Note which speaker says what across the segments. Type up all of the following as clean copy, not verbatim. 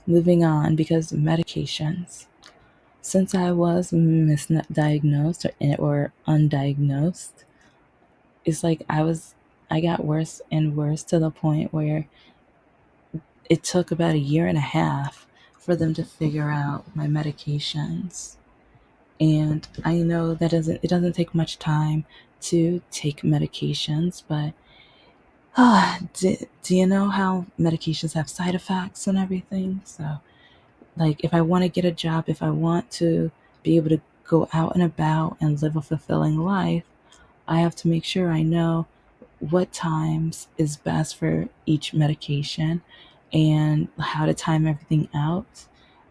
Speaker 1: moving on, because medications. Since I was misdiagnosed or undiagnosed, it's like I got worse and worse to the point where it took about a year and a half for them to figure out my medications. And I know that it doesn't take much time to take medications, but do you know how medications have side effects and everything? So, like, if I want to get a job, if I want to be able to go out and about and live a fulfilling life, I have to make sure I know what times is best for each medication and how to time everything out,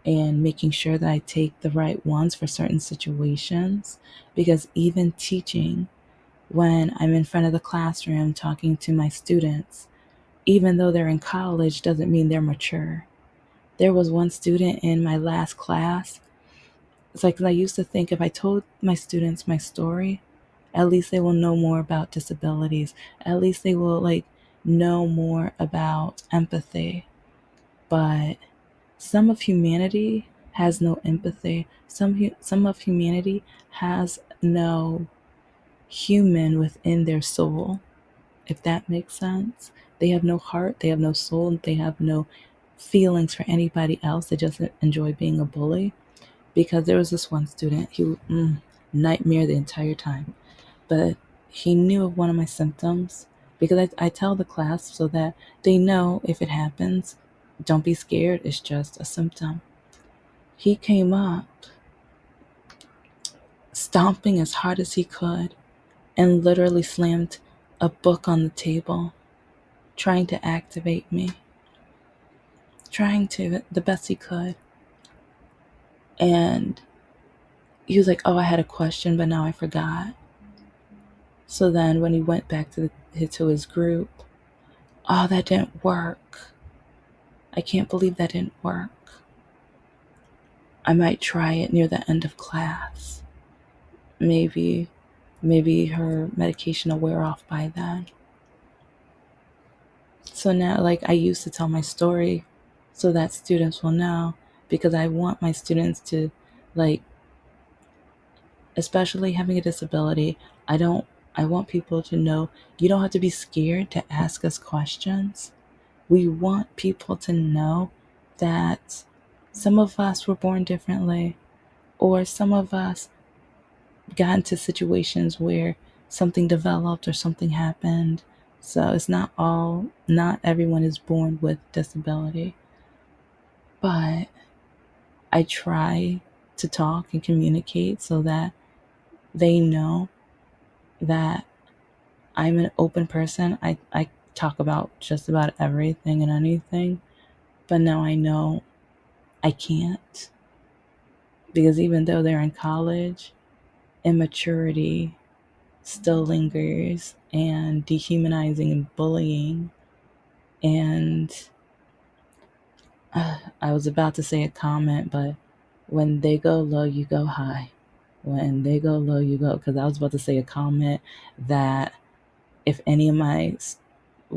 Speaker 1: and making sure that I take the right ones for certain situations. Because even teaching, when I'm in front of the classroom talking to my students, even though they're in college, doesn't mean they're mature. There was one student in my last class. It's like I used to think if I told my students my story, at least they will know more about disabilities. At least they will know more about empathy. But some of humanity has no empathy. Some of humanity has no human within their soul, if that makes sense. They have no heart, they have no soul, they have no feelings for anybody else. They just enjoy being a bully. Because there was this one student, he nightmare the entire time. But he knew of one of my symptoms, because I tell the class so that they know if it happens, don't be scared, it's just a symptom. He came up stomping as hard as he could and literally slammed a book on the table, trying to activate me, trying to the best he could. And he was like, "Oh, I had a question, but now I forgot." So then when he went back to his group, "Oh, that didn't work. I can't believe that didn't work. I might try it near the end of class. Maybe her medication will wear off by then." So now, like, I used to tell my story so that students will know, because I want my students to, like, especially having a disability, I don't I want people to know you don't have to be scared to ask us questions. We want people to know that some of us were born differently, or some of us got into situations where something developed or something happened. So it's not everyone is born with disability. But I try to talk and communicate so that they know that I'm an open person. I talk about just about everything and anything. But now I know I can't, because even though they're in college, immaturity still lingers, and dehumanizing and bullying. And I was about to say a comment, but when they go low, you go high. When they go low, you go. Because I was about to say a comment that if any of my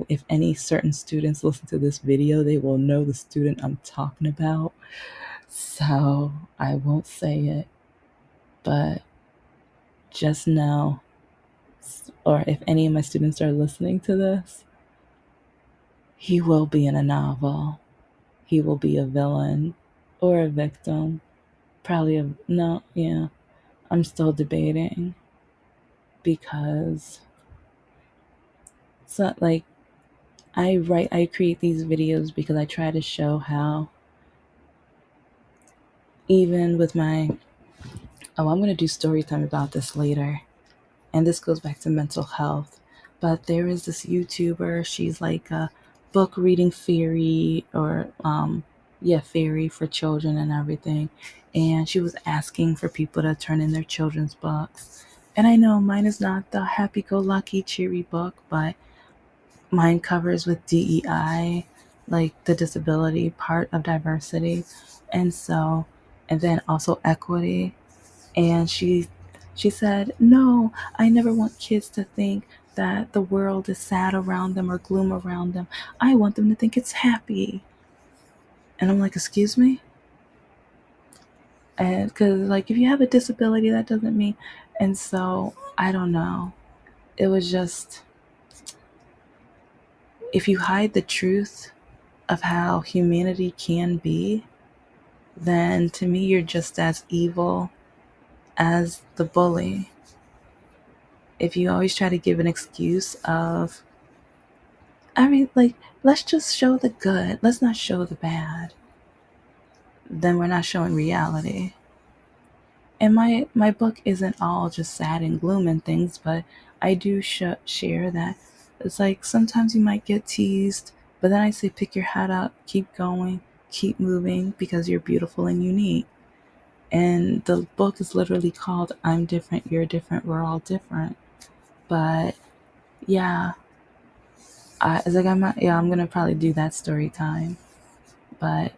Speaker 1: if any certain students listen to this video, they will know the student I'm talking about. So I won't say it, but just know, or if any of my students are listening to this, he will be in a novel. He will be a villain or a victim. Probably a no, yeah. I'm still debating, because so like I create these videos because I try to show how, even with my I'm going to do story time about this later. And this goes back to mental health. But there is this YouTuber, she's like a book reading fairy, or yeah, fairy for children and everything. And she was asking for people to turn in their children's books. And I know mine is not the happy go lucky cheery book, but mine covers with DEI, like the disability part of diversity. And so, and then also equity. And she said, "No, I never want kids to think that the world is sad around them or gloom around them. I want them to think it's happy." And I'm like, excuse me? And because, like, if you have a disability, that doesn't mean. And so, I don't know. It was just, if you hide the truth of how humanity can be, then to me, you're just as evil as the bully. If you always try to give an excuse of, I mean, like, let's just show the good, let's not show the bad, then we're not showing reality. And my book isn't all just sad and gloom and things, but I do share that it's like sometimes you might get teased, but then I say pick your head up, keep going, keep moving because you're beautiful and unique. And the book is literally called I'm Different, You're Different, We're All Different. But yeah, it's like I'm gonna probably do that story time. But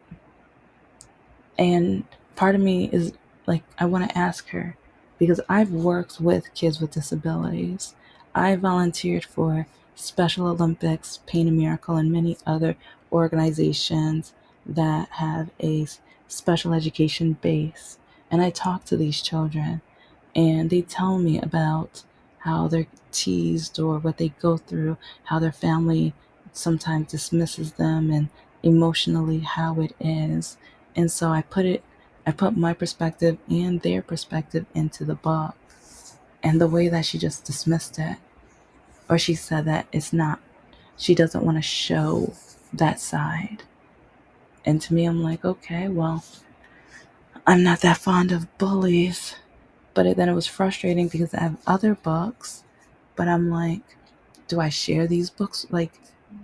Speaker 1: and part of me is like, I want to ask her because I've worked with kids with disabilities. I volunteered for Special Olympics, Paint a Miracle, and many other organizations that have a special education base. And I talk to these children and they tell me about how they're teased or what they go through, how their family sometimes dismisses them, and emotionally how it is. And so I put my perspective and their perspective into the book. And the way that she just dismissed it, or she said that it's not, she doesn't want to show that side. And to me, I'm like, okay, well, I'm not that fond of bullies. But then it was frustrating because I have other books, but I'm like, do I share these books? Like,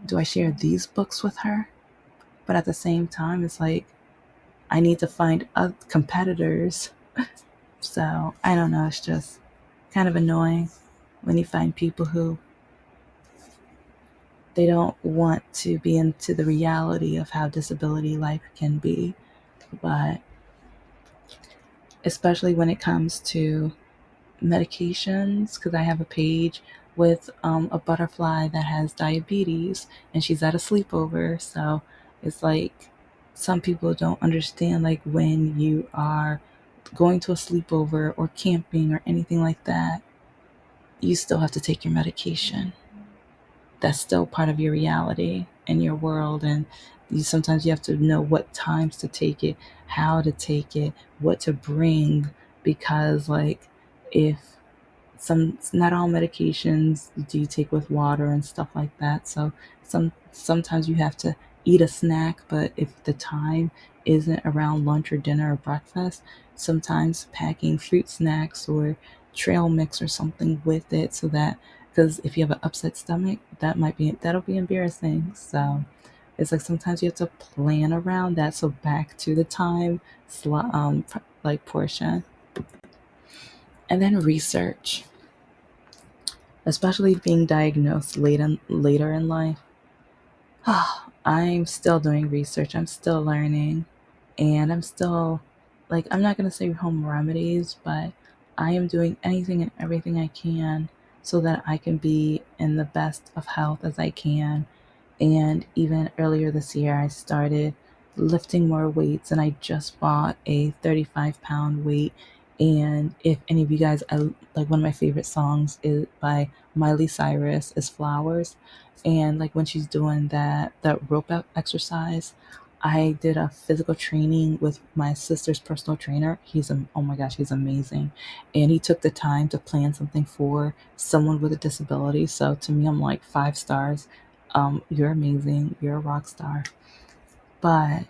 Speaker 1: do I share these books with her? But at the same time, it's like, I need to find other competitors. So I don't know. It's just kind of annoying when you find people who they don't want to be into the reality of how disability life can be. But especially when it comes to medications, because I have a page with a butterfly that has diabetes and she's at a sleepover. So it's like some people don't understand, like when you are going to a sleepover or camping or anything like that, you still have to take your medication. That's still part of your reality and your world. And sometimes you have to know what times to take it, how to take it, what to bring, because like if not all medications do you take with water and stuff like that. So sometimes you have to eat a snack, but if the time isn't around lunch or dinner or breakfast, sometimes packing fruit snacks or trail mix or something with it, so that, because if you have an upset stomach, that'll be embarrassing. So it's like sometimes you have to plan around that. So back to the time like portion, and then research, especially being diagnosed later in life. I'm still doing research. I'm still learning, and I'm still, like, I'm not going to say home remedies, but I am doing anything and everything I can so that I can be in the best of health as I can. And even earlier this year, I started lifting more weights, and I just bought a 35-pound weight. And if any of you guys, like, one of my favorite songs is by Miley Cyrus is Flowers. And like when she's doing that rope exercise, I did a physical training with my sister's personal trainer. Oh my gosh, he's amazing. And he took the time to plan something for someone with a disability. So to me, I'm like 5 stars. You're amazing. You're a rock star. But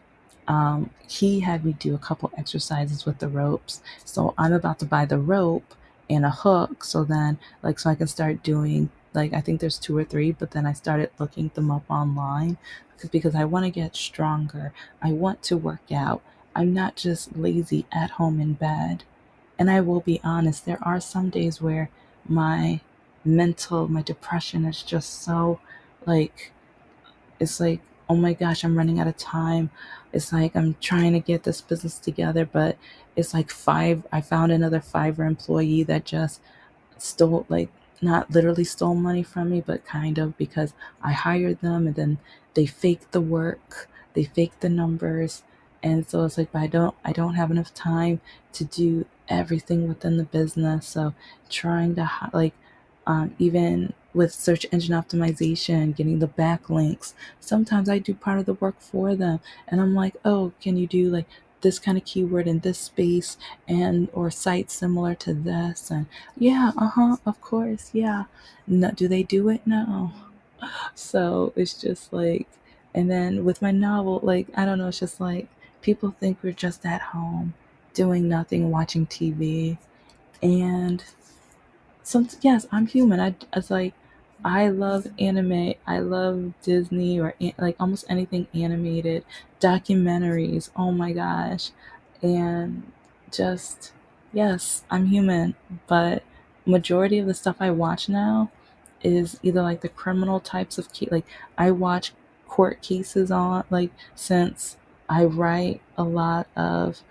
Speaker 1: he had me do a couple exercises with the ropes. So I'm about to buy the rope and a hook. So then, like, so I can start doing, like, I think there's 2 or 3, but then I started looking them up online because I want to get stronger. I want to work out. I'm not just lazy at home in bed. And I will be honest, there are some days where my my depression is just so, like, it's like, oh my gosh, I'm running out of time. It's like I'm trying to get this business together, but it's like I found another Fiverr employee that just stole, like, not literally stole money from me, but kind of, because I hired them and then they faked the work. they fake the numbers. And so it's like, but I don't have enough time to do everything within the business. So trying to like even with search engine optimization, getting the backlinks, sometimes I do part of the work for them. And I'm like, oh, can you do like this kind of keyword in this space, and or site similar to this? And yeah, of course, yeah. No, do they do it? No. So it's just like, and then with my novel, like, I don't know, it's just like people think we're just at home doing nothing, watching TV. And some, yes, I'm human. It's like, I love anime. I love Disney or like almost anything animated, documentaries. Oh my gosh. And just, yes, I'm human. But majority of the stuff I watch now is either like the criminal types of like I watch court cases on, like, since I write a lot of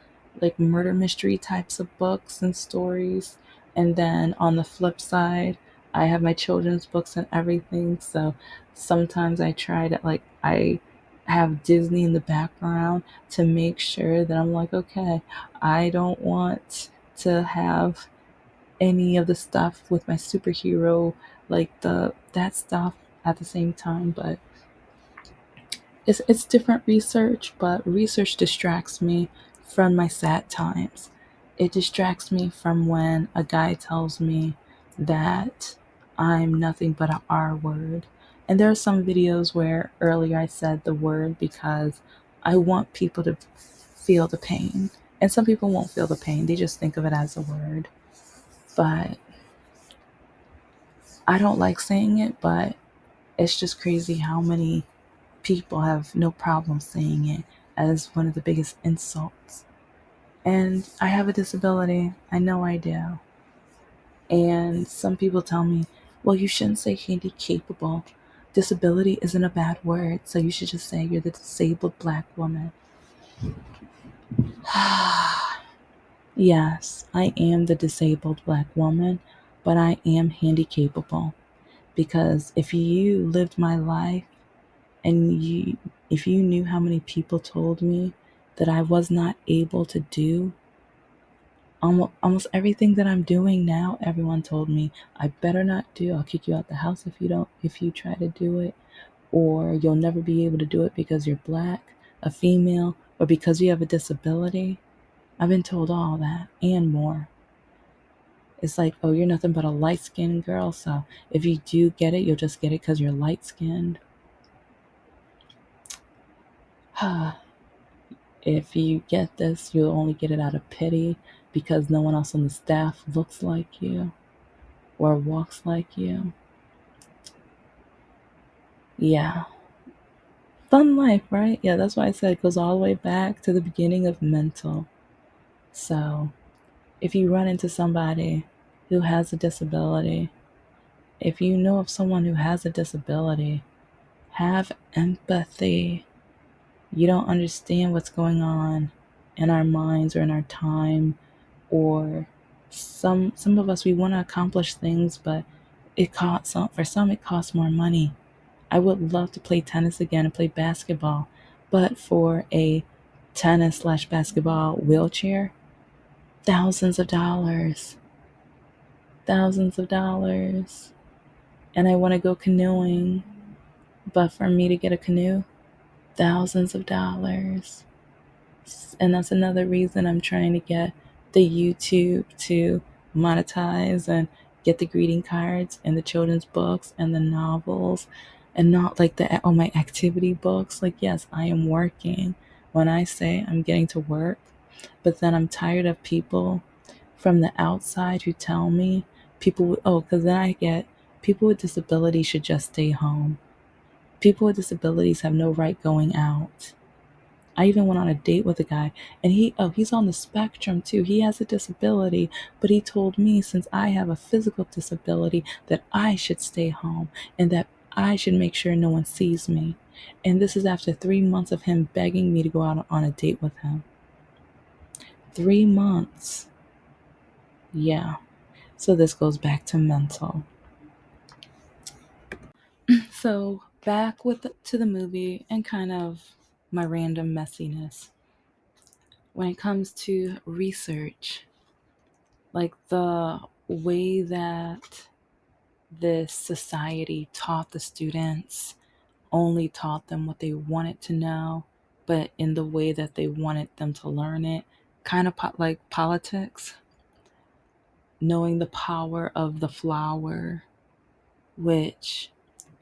Speaker 1: like murder mystery types of books and stories. And then on the flip side, I have my children's books and everything. So sometimes I try to, like, I have Disney in the background to make sure that I'm like, okay, I don't want to have any of the stuff with my superhero, like the that stuff at the same time. But it's different research, but research distracts me from my sad times. It distracts me from when a guy tells me that I'm nothing but a R word. And there are some videos where earlier I said the word because I want people to feel the pain. And some people won't feel the pain, they just think of it as a word. But I don't like saying it, but it's just crazy how many people have no problem saying it as one of the biggest insults. And I have a disability. I know I do. And some people tell me, well, you shouldn't say handy capable. Disability isn't a bad word, so you should just say you're the disabled black woman. Yes, I am the disabled black woman, but I am handy capable. Because if you lived my life, and if you knew how many people told me that I was not able to do almost everything that I'm doing now, everyone told me I better not do. I'll kick you out the house if you try to do it, or you'll never be able to do it because you're black, a female, or because you have a disability. I've been told all that and more. It's like, oh, you're nothing but a light-skinned girl, so if you do get it, you'll just get it because you're light-skinned. If you get this, you'll only get it out of pity because no one else on the staff looks like you or walks like you. Yeah. Fun life, right? Yeah, that's why I said it goes all the way back to the beginning of mental. So if you run into somebody who has a disability, if you know of someone who has a disability, have empathy. You don't understand what's going on in our minds or in our time, or some of us, we want to accomplish things, but it costs for some it costs more money. I would love to play tennis again and play basketball, but for a tennis slash basketball wheelchair, thousands of dollars, thousands of dollars. And I want to go canoeing, but for me to get a canoe, thousands of dollars. And that's another reason I'm trying to get the YouTube to monetize and get the greeting cards and the children's books and the novels, and not like my activity books. Like, yes, I am working when I say I'm getting to work, but then I'm tired of people from the outside who tell me because then I get people with disabilities should just stay home. People with disabilities have no right going out. I even went on a date with a guy, and he's on the spectrum too. He has a disability, but he told me since I have a physical disability that I should stay home and that I should make sure no one sees me. And this is after 3 months of him begging me to go out on a date with him. 3 months. Yeah. So this goes back to mental. So back to the movie and kind of my random messiness. When it comes to research, like the way that this society taught the students, only taught them what they wanted to know, but in the way that they wanted them to learn it, kind of like politics, knowing the power of the flower, which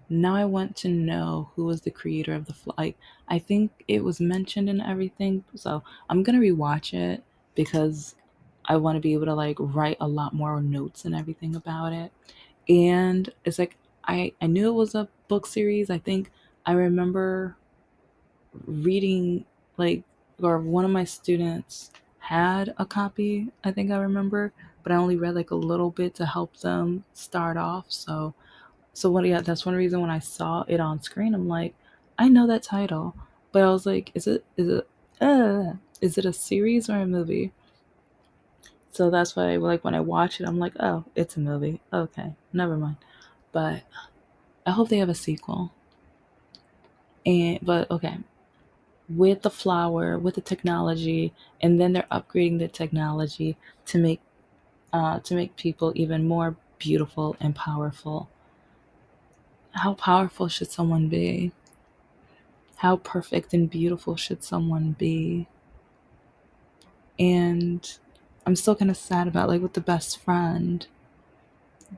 Speaker 1: now I want to know who was the creator of the flight. I think it was mentioned in everything, so I'm gonna rewatch it because I want to be able to like write a lot more notes and everything about it. And it's like I knew it was a book series. I think I remember reading like, or one of my students had a copy. I think I remember, but I only read like a little bit to help them start off. Yeah, that's one reason when I saw it on screen, I'm like, I know that title, but I was like, is it a series or a movie? So that's why, like, when I watch it, I'm like, oh, it's a movie. Okay, never mind. But I hope they have a sequel. But okay, with the flower, with the technology, and then they're upgrading the technology to make people even more beautiful and powerful. How powerful should someone be? How perfect and beautiful should someone be? And I'm still kind of sad about, like, with the best friend,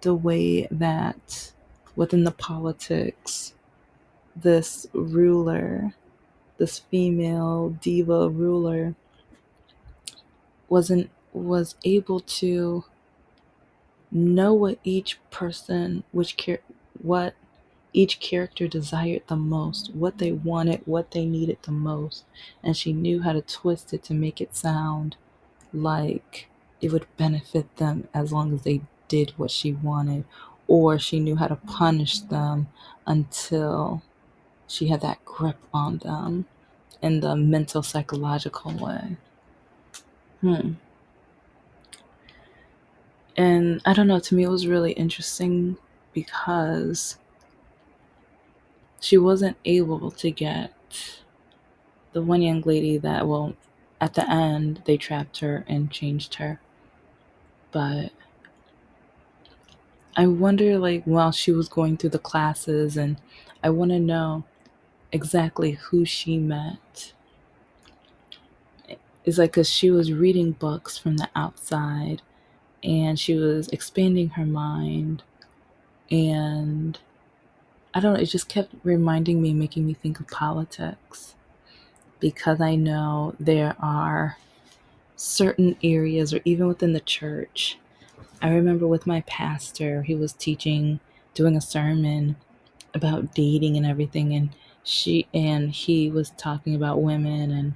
Speaker 1: the way that within the politics, this ruler, this female diva ruler, was able to know what each person, what each character desired the most, what they wanted, what they needed the most, and she knew how to twist it to make it sound like it would benefit them as long as they did what she wanted, or she knew how to punish them until she had that grip on them in the mental psychological way. And I don't know, to me it was really interesting because she wasn't able to get the one young lady that, well, at the end they trapped her and changed her. But I wonder, like, while she was going through the classes, and I want to know exactly who she met. It's like, because she was reading books from the outside and she was expanding her mind. And I don't know, it just kept reminding me, making me think of politics. Because I know there are certain areas, or even within the church. I remember with my pastor, he was teaching, doing a sermon about dating and everything, and he was talking about women, and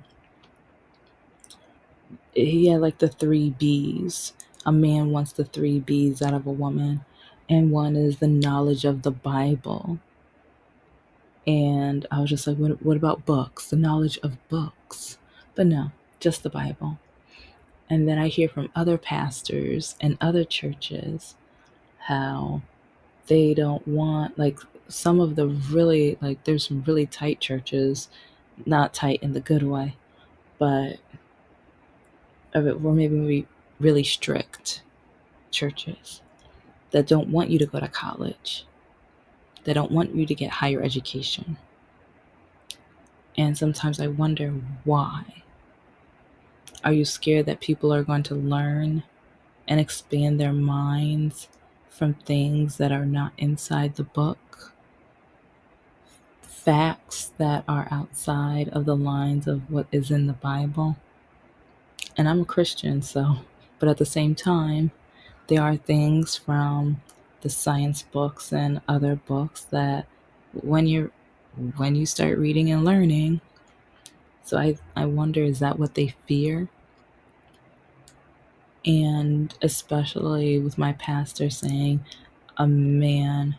Speaker 1: he had like the three B's. A man wants the three B's out of a woman, and one is the knowledge of the Bible. And I was just like, what about books? The knowledge of books. But no, just the Bible. And then I hear from other pastors and other churches how they don't want, like, some of the really, like, there's some really tight churches, not tight in the good way, but or maybe really strict churches that don't want you to go to college, that don't want you to get higher education. And sometimes I wonder why. Are you scared that people are going to learn and expand their minds from things that are not inside the book? Facts that are outside of the lines of what is in the Bible? And I'm a Christian, so, but at the same time, there are things from the science books and other books that when you start reading and learning, so I wonder, is that what they fear? And especially with my pastor saying a man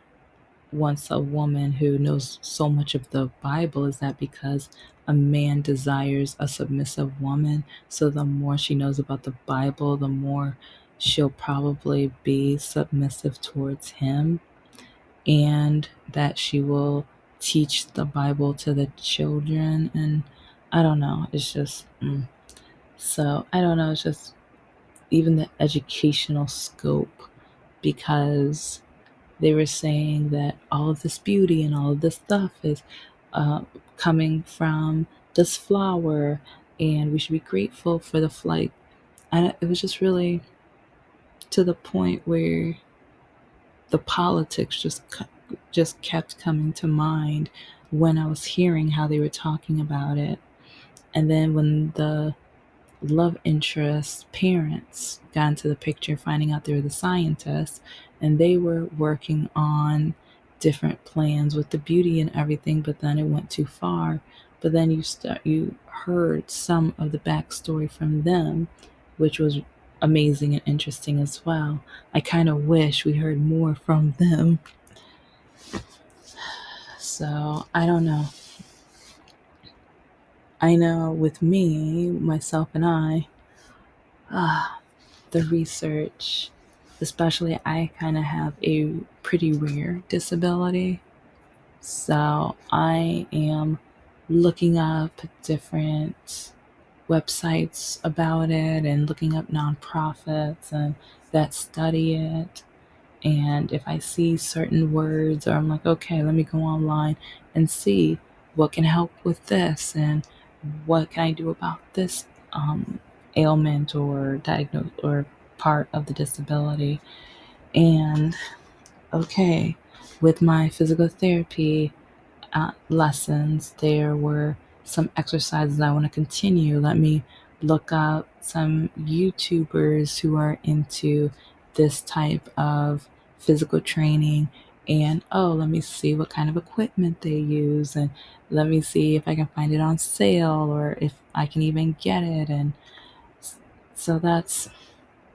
Speaker 1: wants a woman who knows so much of the Bible, is that because a man desires a submissive woman? So the more she knows about the Bible, the more she'll probably be submissive towards him, and that she will teach the Bible to the children. And I don't know. It's just, so I don't know. It's just even the educational scope, because they were saying that all of this beauty and all of this stuff is uh, coming from this flower, and we should be grateful for the flight. And it was just really to the point where the politics just kept coming to mind when I was hearing how they were talking about it. And then when the love interest parents got into the picture, finding out they were the scientists, and they were working on different plans with the beauty and everything, but then it went too far. But then you heard some of the backstory from them, which was amazing and interesting as well. I kind of wish we heard more from them. So I don't know. I know with me, myself, and I, the research, especially I kind of have a pretty rare disability. So I am looking up different websites about it and looking up nonprofits and that study it. And if I see certain words, or I'm like, okay, let me go online and see what can help with this and what can I do about this ailment or diagnose or part of the disability. And okay, with my physical therapy lessons, there were some exercises I want to continue. Let me look up some YouTubers who are into this type of physical training. And oh, let me see what kind of equipment they use. And let me see if I can find it on sale or if I can even get it. And so that's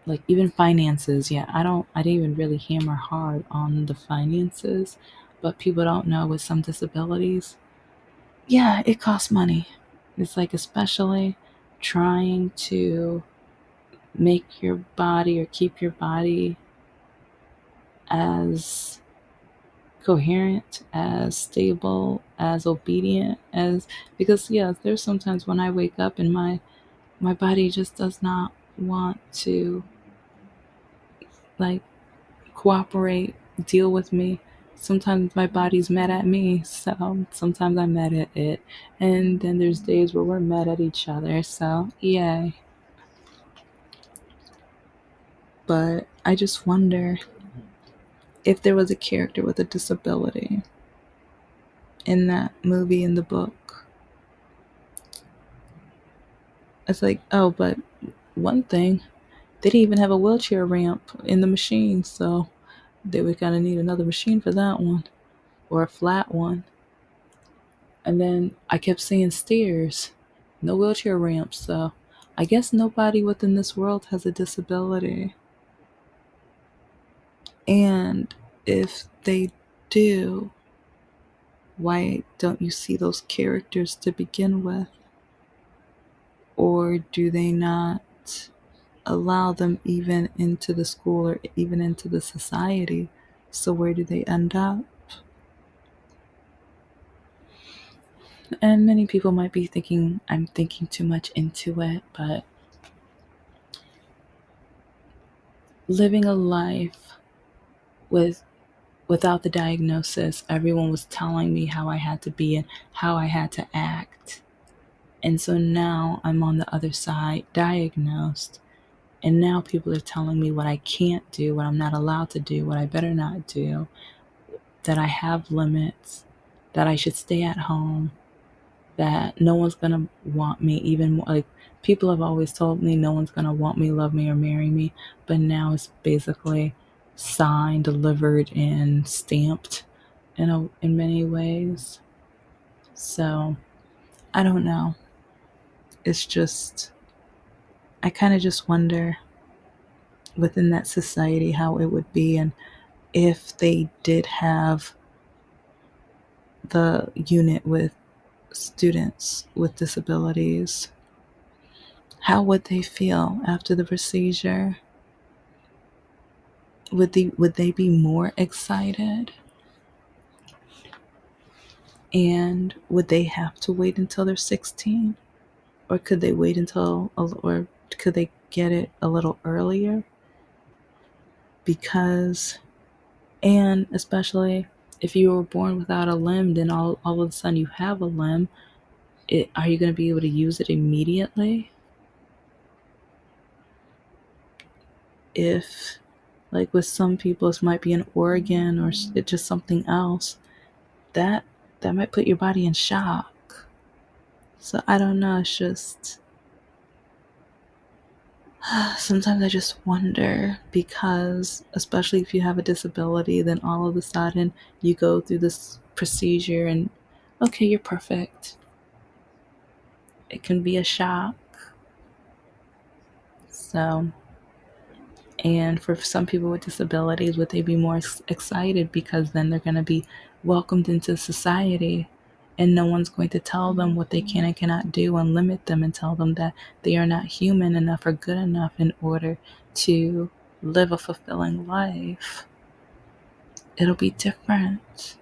Speaker 1: like even finances. Yeah, I didn't even really hammer hard on the finances, but people don't know with some disabilities, yeah, it costs money. It's like, especially trying to make your body or keep your body as coherent, as stable, as obedient as, because yeah, there's sometimes when I wake up and my body just does not want to like cooperate, deal with me. Sometimes my body's mad at me, so sometimes I'm mad at it. And then there's days where we're mad at each other, so yay. But I just wonder if there was a character with a disability in that movie, in the book. It's like, oh, but one thing, they didn't even have a wheelchair ramp in the machine, so they would kind of need another machine for that one, or a flat one. And then I kept seeing stairs, no wheelchair ramps. So I guess nobody within this world has a disability. And if they do, why don't you see those characters to begin with? Or do they not allow them even into the school or even into the society? So where do they end up? And many people might be thinking I'm thinking too much into it, but living a life with without the diagnosis, everyone was telling me how I had to be and how I had to act. And so now I'm on the other side, diagnosed. And now people are telling me what I can't do, what I'm not allowed to do, what I better not do, that I have limits, that I should stay at home, that no one's going to want me, even more. Like, people have always told me no one's going to want me, love me, or marry me. But now it's basically signed, delivered, and stamped in many ways. So I don't know. It's just, I kind of just wonder within that society how it would be, and if they did have the unit with students with disabilities, how would they feel after the procedure? Would they be more excited? And would they have to wait until they're 16? Or could they wait or could they get it a little earlier? Because, and especially if you were born without a limb, then all of a sudden you have a limb. Are you going to be able to use it immediately? If, like with some people, it might be an organ or it's just something else, that might put your body in shock. So I don't know. It's just sometimes I just wonder, because especially if you have a disability, then all of a sudden you go through this procedure and okay, you're perfect. It can be a shock. So, and for some people with disabilities, would they be more excited because then they're going to be welcomed into society and no one's going to tell them what they can and cannot do and limit them and tell them that they are not human enough or good enough in order to live a fulfilling life? It'll be different.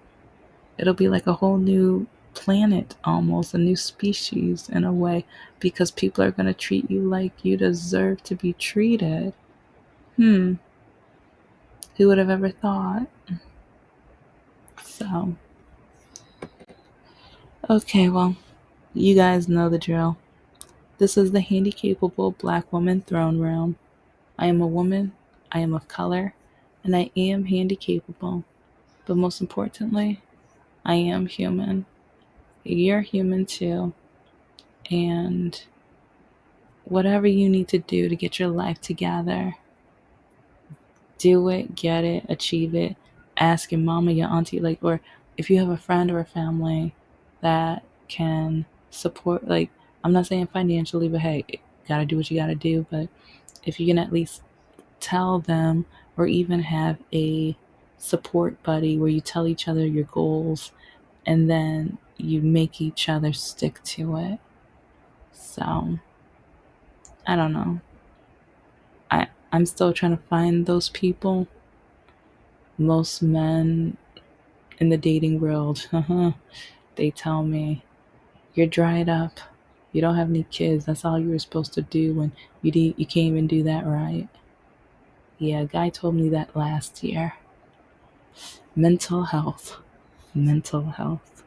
Speaker 1: It'll be like a whole new planet, almost a new species in a way, because people are going to treat you like you deserve to be treated. Who would have ever thought? So, okay, well, you guys know the drill. This is the Handy Capable Black Woman Throne Room. I am a woman, I am of color, and I am handy capable. But most importantly, I am human. You're human too. And whatever you need to do to get your life together, do it, get it, achieve it. Ask your mama, your auntie, like, or if you have a friend or a family that can support, like, I'm not saying financially, but hey, you gotta do what you gotta do. But if you can at least tell them, or even have a support buddy where you tell each other your goals and then you make each other stick to it. So, I don't know. I'm still trying to find those people. Most men in the dating world, they tell me, you're dried up. You don't have any kids. That's all you were supposed to do when you can't even do that right. Yeah, a guy told me that last year. Mental health. Mental health.